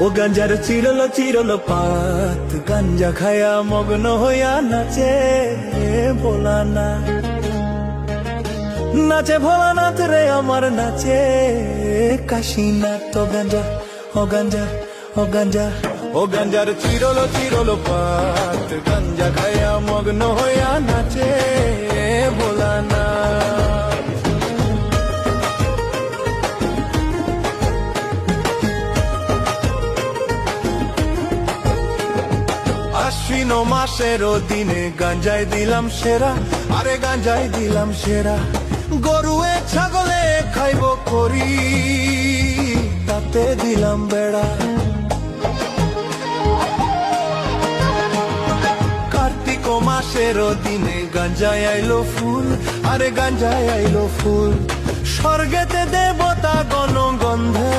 ও গাঞ্জার চিরলো চিরলো পাত, গাঞ্জা খায়া মগ্ন হইয়া নাচে ভোলানা, নাচে ভোলানাথ রে আমার, নাচে কাশীনাথ। ও গাঞ্জা, ও গাঞ্জা, ও গাঞ্জা, ও গাঞ্জার চিরলো চিরলো পাত, গাঞ্জা খায়া মগ্ন হইয়া নাচে ভোলানা। আশ্বিন মাসের দিনে গাঞ্জায় দিলাম সেরা, আরে গাঞ্জায় দিলাম সেরা। গরুয়ে ছাগলে খাইব করি, তাতে দিলাম বেড়া। কার্তিক মাসের দিনে গাঞ্জায় আইলো ফুল, আরে গাঞ্জায় আইলো ফুল। স্বর্গেতে দেবতা গণ গন্ধে